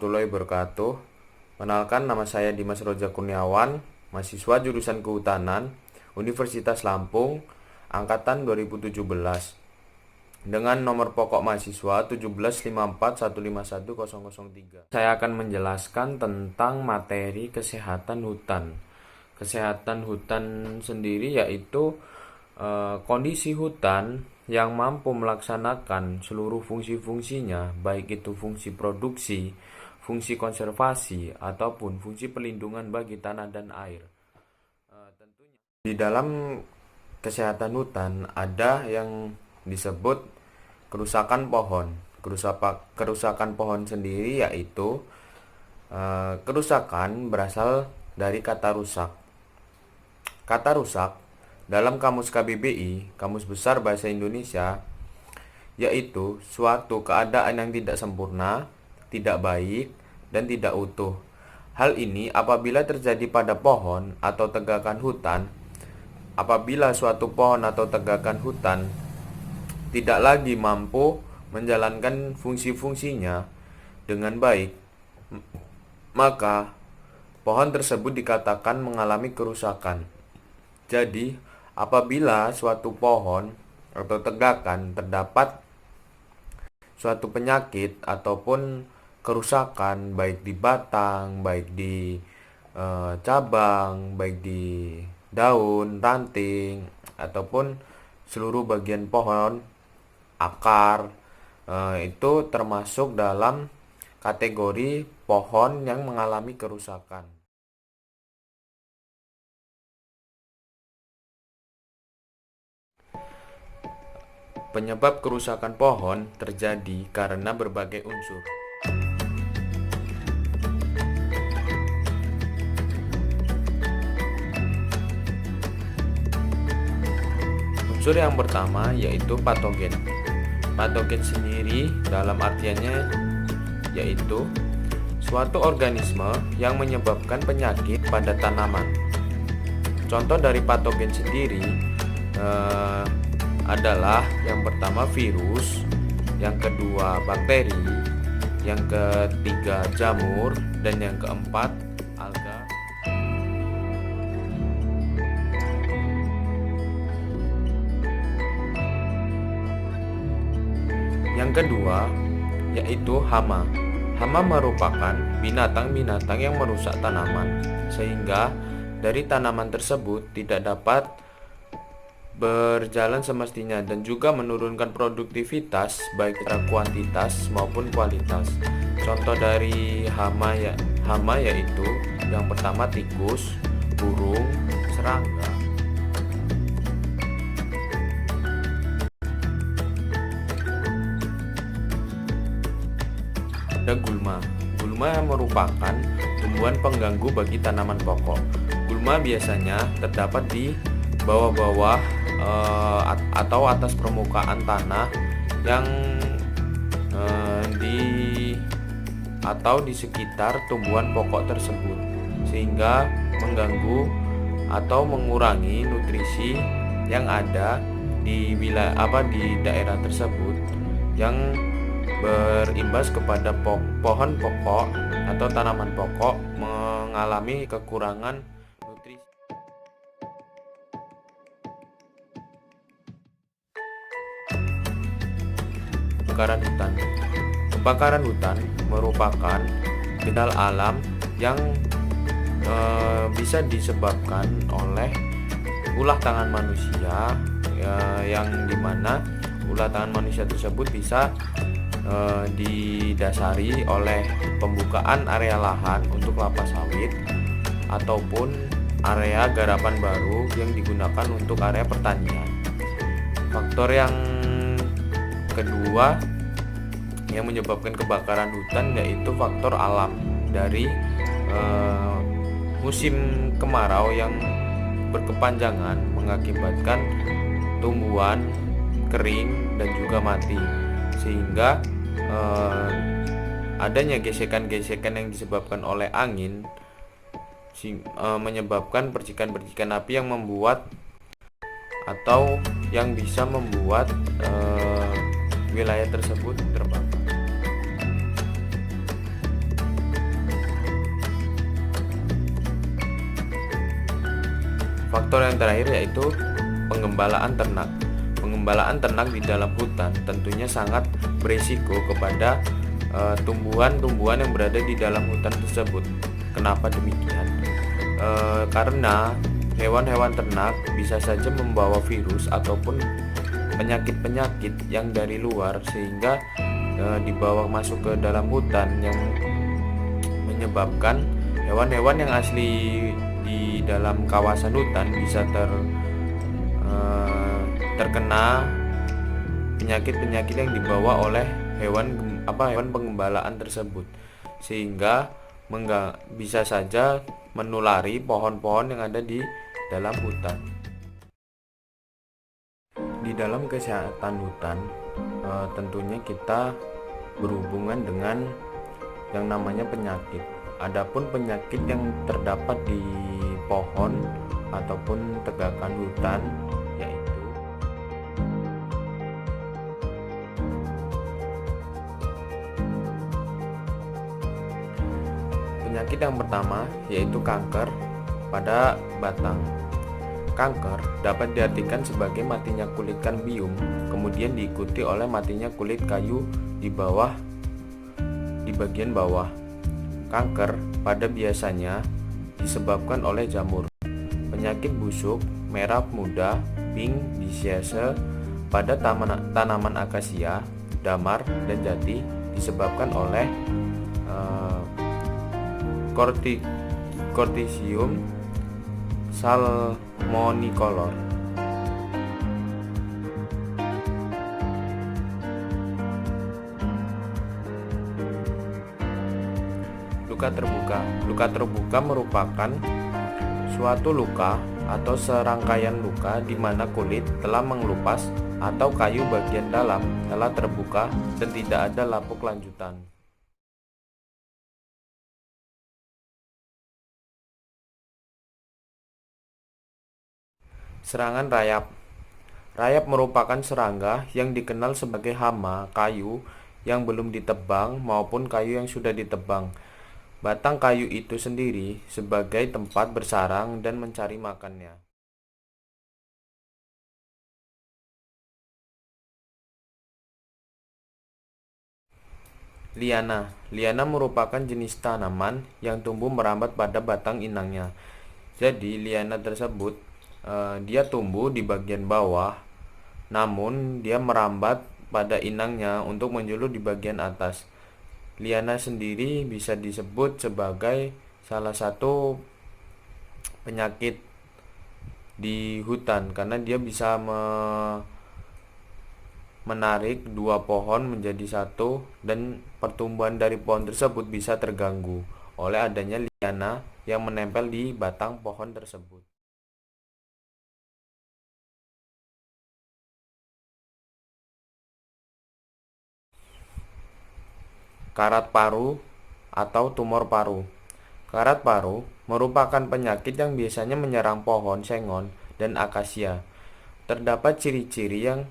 warahmatullahi wabarakatuh. Kenalkan, nama saya Dimas Roja Kurniawan, mahasiswa jurusan Kehutanan, Universitas Lampung, angkatan 2017. Dengan nomor pokok mahasiswa 17541510003. Saya akan menjelaskan tentang materi kesehatan hutan. Kesehatan hutan sendiri yaitu kondisi hutan yang mampu melaksanakan seluruh fungsi-fungsinya, baik itu fungsi produksi, fungsi konservasi, ataupun fungsi pelindungan bagi tanah dan air. Tentunya di dalam kesehatan hutan ada yang disebut kerusakan pohon. Kerusakan pohon sendiri yaitu kerusakan berasal dari kata rusak. Kata rusak dalam Kamus KBBI, Kamus Besar Bahasa Indonesia, yaitu suatu keadaan yang tidak sempurna, tidak baik, dan tidak utuh. Hal ini apabila terjadi pada pohon atau tegakan hutan. Apabila suatu pohon atau tegakan hutan tidak lagi mampu menjalankan fungsi-fungsinya dengan baik, maka pohon tersebut dikatakan mengalami kerusakan. Jadi, apabila suatu pohon atau tegakan terdapat suatu penyakit ataupun kerusakan baik di batang, baik di cabang, baik di daun, ranting, ataupun seluruh bagian pohon, akar, itu termasuk dalam kategori pohon yang mengalami kerusakan. Penyebab kerusakan pohon terjadi karena berbagai unsur. Unsur yang pertama yaitu patogen. Patogen sendiri dalam artiannya yaitu suatu organisme yang menyebabkan penyakit pada tanaman. Contoh dari patogen sendiri adalah yang pertama virus, yang kedua bakteri, yang ketiga jamur, dan yang keempat alga. Yang kedua yaitu hama. Hama merupakan binatang-binatang yang merusak tanaman sehingga dari tanaman tersebut tidak dapat berjalan semestinya dan juga menurunkan produktivitas baik secara kuantitas maupun kualitas. Contoh dari hama yaitu yang pertama tikus, burung, serangga. Ada gulma. Gulma merupakan tumbuhan pengganggu bagi tanaman pokok. Gulma biasanya terdapat di bawah-bawah atau atas permukaan tanah yang di sekitar tumbuhan pokok tersebut, sehingga mengganggu atau mengurangi nutrisi yang ada di daerah tersebut, yang berimbas kepada pohon pokok atau tanaman pokok mengalami kekurangan nutrisi. Kebakaran hutan. Kebakaran hutan merupakan bencana alam yang bisa disebabkan oleh ulah tangan manusia, yang dimana ulah tangan manusia tersebut bisa didasari oleh pembukaan area lahan untuk kelapa sawit ataupun area garapan baru yang digunakan untuk area pertanian. Faktor yang kedua yang menyebabkan kebakaran hutan yaitu faktor alam dari musim kemarau yang berkepanjangan mengakibatkan tumbuhan kering dan juga mati, sehingga adanya gesekan-gesekan yang disebabkan oleh angin menyebabkan percikan-percikan api yang membuat atau yang bisa membuat wilayah tersebut terbakar. Faktor yang terakhir yaitu pengembalaan ternak. Pengembalaan ternak di dalam hutan tentunya sangat berisiko kepada tumbuhan-tumbuhan yang berada di dalam hutan tersebut. Kenapa demikian? Karena hewan-hewan ternak bisa saja membawa virus ataupun penyakit-penyakit yang dari luar, sehingga dibawa masuk ke dalam hutan yang menyebabkan hewan-hewan yang asli di dalam kawasan hutan bisa terkena penyakit-penyakit yang dibawa oleh hewan pengembalaan tersebut, sehingga bisa saja menulari pohon-pohon yang ada di dalam hutan. Di dalam kesehatan hutan, tentunya kita berhubungan dengan yang namanya penyakit. Adapun penyakit yang terdapat di pohon ataupun tegakan hutan yaitu penyakit yang pertama yaitu kanker pada batang. Kanker dapat diartikan sebagai matinya kulit kambium, kemudian diikuti oleh matinya kulit kayu di bagian bawah. Kanker pada biasanya disebabkan oleh jamur. Penyakit busuk, merah muda, pink disease pada tanaman akasia, damar, dan jati disebabkan oleh Corticium salmonicolor. Luka terbuka merupakan suatu luka atau serangkaian luka di mana kulit telah mengelupas atau kayu bagian dalam telah terbuka dan tidak ada lapuk lanjutan. Serangan rayap. Rayap merupakan serangga yang dikenal sebagai hama kayu yang belum ditebang maupun kayu yang sudah ditebang. Batang kayu itu sendiri sebagai tempat bersarang dan mencari makannya. Liana. Liana merupakan jenis tanaman yang tumbuh merambat pada batang inangnya. Jadi liana tersebut dia tumbuh di bagian bawah, namun dia merambat pada inangnya untuk menjulur di bagian atas. Liana sendiri bisa disebut sebagai salah satu penyakit di hutan karena dia bisa menarik dua pohon menjadi satu dan pertumbuhan dari pohon tersebut bisa terganggu oleh adanya liana yang menempel di batang pohon tersebut. Karat paru atau tumor paru. Karat paru merupakan penyakit yang biasanya menyerang pohon sengon dan akasia. Terdapat ciri-ciri yang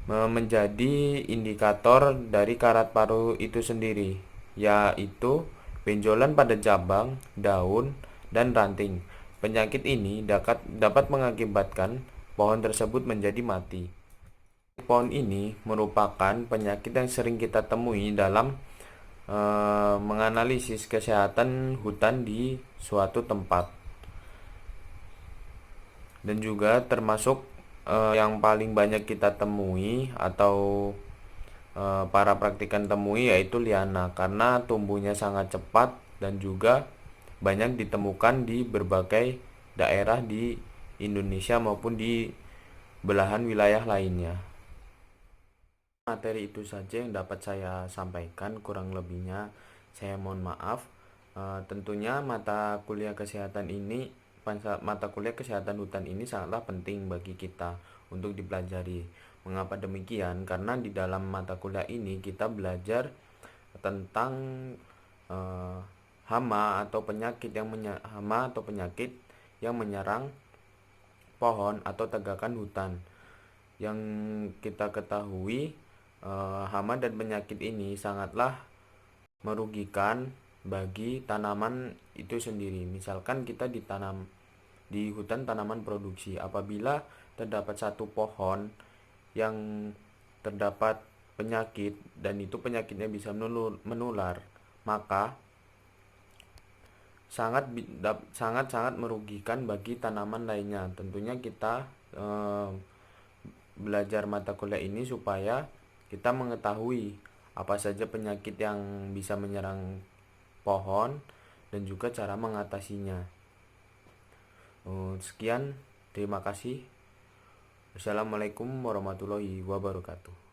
menjadi indikator dari karat paru itu sendiri, yaitu benjolan pada cabang, daun, dan ranting. Penyakit ini dapat mengakibatkan pohon tersebut menjadi mati. Pohon ini merupakan penyakit yang sering kita temui dalam menganalisis kesehatan hutan di suatu tempat, dan juga termasuk yang paling banyak kita temui atau para praktikan temui yaitu liana, karena tumbuhnya sangat cepat dan juga banyak ditemukan di berbagai daerah di Indonesia maupun di belahan wilayah lainnya. Materi itu saja yang dapat saya sampaikan, kurang lebihnya saya mohon maaf. Tentunya mata kuliah kesehatan hutan ini sangatlah penting bagi kita untuk dipelajari. Mengapa demikian? Karena di dalam mata kuliah ini kita belajar tentang hama atau penyakit yang menyerang pohon atau tegakan hutan. Yang kita ketahui, hama dan penyakit ini sangatlah merugikan bagi tanaman itu sendiri. Misalkan kita ditanam di hutan tanaman produksi. Apabila terdapat satu pohon yang terdapat penyakit dan itu penyakitnya bisa menular, maka sangat merugikan bagi tanaman lainnya. Tentunya kita belajar mata kuliah ini supaya kita mengetahui apa saja penyakit yang bisa menyerang pohon dan juga cara mengatasinya. Sekian, terima kasih. Wassalamualaikum warahmatullahi wabarakatuh.